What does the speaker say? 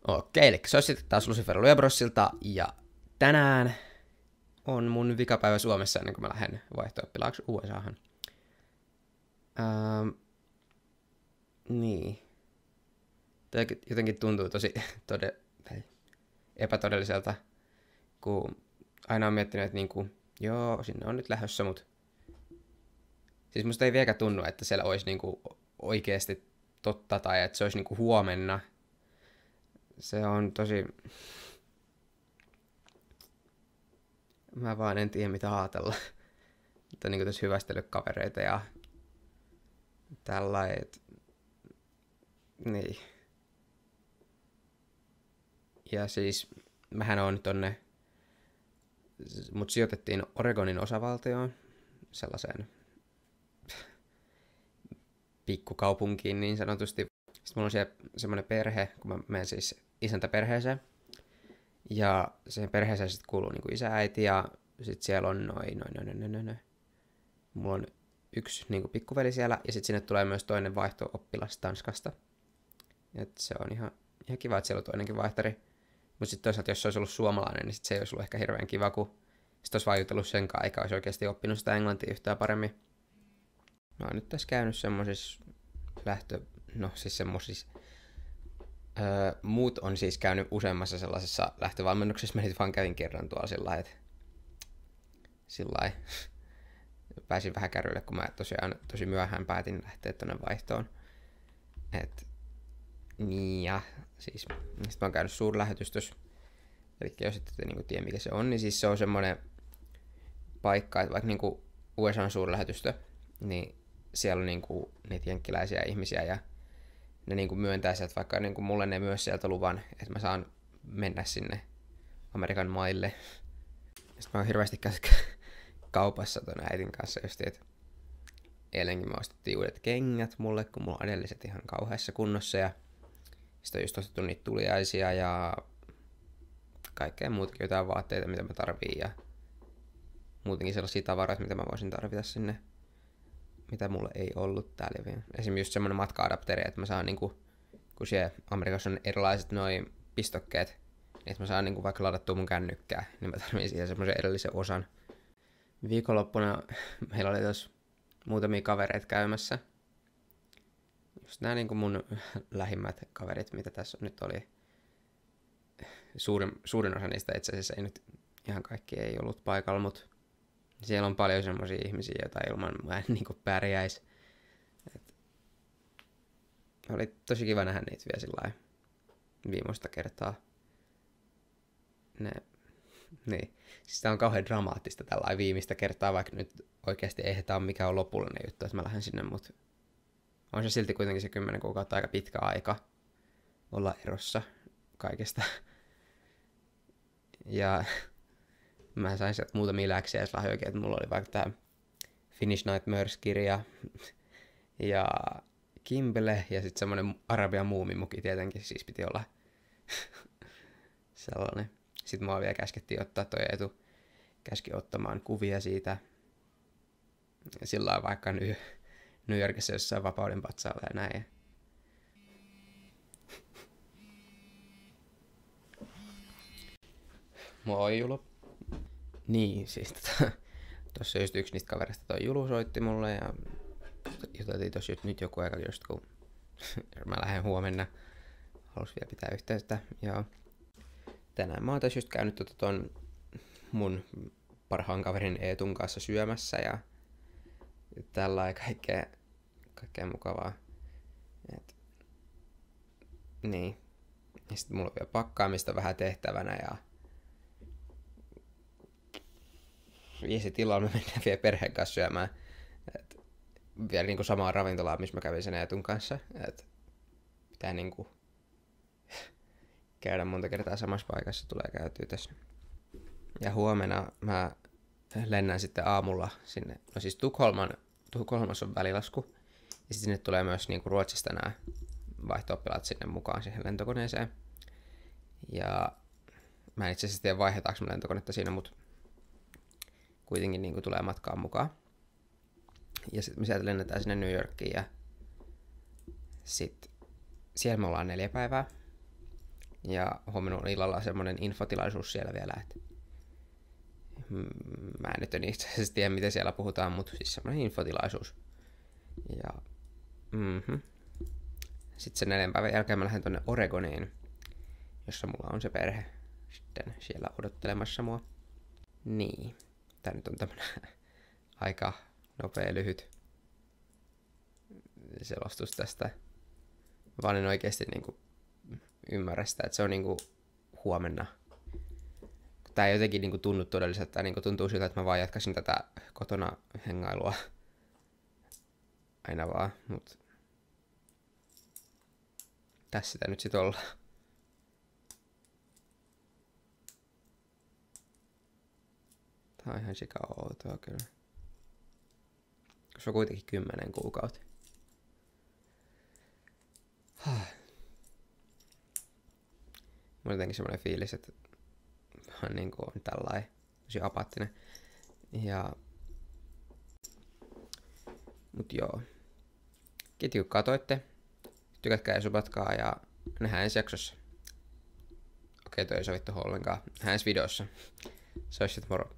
Okei, eli se on sitten taas Lucifer Luebrossilta, ja tänään on mun vikapäivä Suomessa ennen kuin mä lähden vaihto-oppilaaksi USAhan. Niin. Tämä jotenkin tuntuu tosi epätodelliselta, kun aina on miettinyt, että niinku, joo, sinne on nyt lähdössä, mutta siis musta ei vieläkään tunnu, että siellä olisi niinku oikeasti totta tai että se olisi niinku huomenna. Se on tosi... Mä vaan en tiedä mitä ajatella. Mutta niinku tässä hyvästellyt kavereita ja tällaiset. Niin. Ja siis mähän on tonne, mut sijoitettiin Oregonin osavaltioon, sellaiseen pikkukaupunkiin niin sanotusti. Sitten mulla on siellä semmoinen perhe, kun mä menen siis isäntäperheeseen. Ja siihen perheeseen sitten kuuluu niinku isä, äiti ja sitten siellä on noin. Mulla on yksi niinku pikkuveli siellä ja sitten sinne tulee myös toinen vaihto-oppilas Tanskasta. Et se on ihan kiva, että siellä on toinenkin vaihtari. Mutta sitten toisaalta, jos se olisi ollut suomalainen, niin sit se ei olisi ollut ehkä hirveän kiva, kun sitten olisi vaan jutellut senkaan, eikä olisi oikeasti oppinut sitä englantia yhtään paremmin. Mä oon nyt tässä käynyt semmosissa muut on siis käynyt useammassa sellaisessa lähtövalmennuksessa. Mä nyt vaan kävin kerran tuolla sillä pääsin vähän kärryille, kun mä tosiaan tosi myöhään päätin lähteä tonne vaihtoon. Niin ja siis sitten mä oon käynyt suurlähetystössä. Eli jos ette niinku tiedä mikä se on, niin siis se on semmonen paikka, että vaikka niinku USA:n suurlähetystö, niin siellä on niinku niitä jenkkiläisiä ihmisiä ja ne niinku myöntää sieltä, vaikka niinku mulle ne myös sieltä luvan, että mä saan mennä sinne Amerikan maille. Sitten mä oon hirveästi kaupassa ton äitin kanssa just, että eilenkin me ostettiin uudet kengät mulle, kun mulla on edelliset ihan kauheassa kunnossa ja sitten on just ostettu niitä tuliaisia ja kaikkea muutakin, jotain vaatteita, mitä mä tarviin ja muutenkin sellaisia tavaroita, mitä mä voisin tarvita sinne, mitä mulla ei ollut täällä vielä. Esimerkiksi just semmonen matka-adapteri, että mä saan niinku, kun siellä Amerikassa on erilaiset noin pistokkeet, niin että mä saan niinku vaikka ladattua mun kännykkää, niin mä tarviin siihen semmoisen edellisen osan. Viikonloppuna meillä oli tossa muutamia kavereita käymässä. Just nää niinku mun lähimmät kaverit, mitä tässä nyt oli. Suurin osa niistä itse asiassa ei nyt ihan kaikki ei ollut paikalla, mutta siellä on paljon semmosia ihmisiä, joita ilman mä en niinku pärjäis. Oli tosi kiva nähdä niitä vielä sillä viimeistä kertaa. Niin. Siis tää on kauhean dramaattista tällä viimeistä kertaa, vaikka nyt oikeasti ei tää ole mikään on lopullinen juttu, että mä lähden sinne, mutta on se silti kuitenkin se 10 kuukautta aika pitkä aika olla erossa kaikesta. Ja mä sain sieltä muutamia läksiäislahjojakin, että mulla oli vaikka tää Finnish Nightmares-kirja ja Kimble ja sitten semmonen Arabian muumimuki tietenkin, siis piti olla sellainen. Sitten mua vielä käskettiin ottaa toi Eetu, käski ottamaan kuvia siitä. Sillä on vaikka New Yorkissa jossain Vapauden patsaalla ja näin. Moi Julo. Niin, siis tossa just yksi niistä kaverista toi Julu soitti mulle ja juteltiin tossa nyt joku aika just kun mä lähden huomenna. Halus vielä pitää yhteyttä. Ja tänään mä oon tässä just käynyt ton mun parhaan kaverin Eetun kanssa syömässä ja tällä kaikkea mukavaa. Niin. Ja sit mulla on vielä pakkaamista vähän tehtävänä ja sitten illalla me mennään vielä perheen kanssa syömään. Vielä niinku samaa ravintolaa, missä mä kävin sen Eetun kanssa. Pitää niinku käydä monta kertaa samassa paikassa, tulee käytyä tässä. Ja huomenna mä lennän sitten aamulla sinne, no siis Tukholmassa on välilasku. Ja sitten sinne tulee myös niinku Ruotsista nämä vaihto-oppilaat sinne mukaan siihen lentokoneeseen. Ja mä en itse asiassa tiedä vaihdetaanko mä lentokonetta siinä, mutta kuitenkin niinku tulee matkaan mukaan. Ja sitten me sieltä lennetään sinne New Yorkiin ja sitten siellä me ollaan 4 päivää. Ja huomenna on illalla semmonen infotilaisuus siellä vielä, että mä en nyt itse asiassa tiedä, mitä siellä puhutaan, mutta siis semmonen infotilaisuus. Ja sitten sen 4 päivän jälkeen mä lähden tonne Oregoniin, jossa mulla on se perhe sitten siellä odottelemassa mua. Niin, tää nyt on tämmönen aika nopea, lyhyt selostus tästä. Mä vaan en oikeesti niinku ymmärrä sitä, että se on niinku huomenna. Tää ei jotenkin niinku tunnu todelliselta, tää niinku tuntuu siltä, että mä vaan jatkaisin tätä kotona hengailua aina vaan, mut tässä sitä nyt sit ollaan. Tää on ihan sika outoa kyllä. Se on kuitenkin 10 kuukautta. Mulla on jotenkin semmonen fiilis, että vaan niinku on tällainen tosi apaattinen. Mut joo. Kiitos kun katoitte. Tykätkää ja subatkaa ja nähdään ensi jaksossa. Okei, toi ei sovi tuohon ollenkaan. Nähdään ensi videossa. Se olisi sit moro.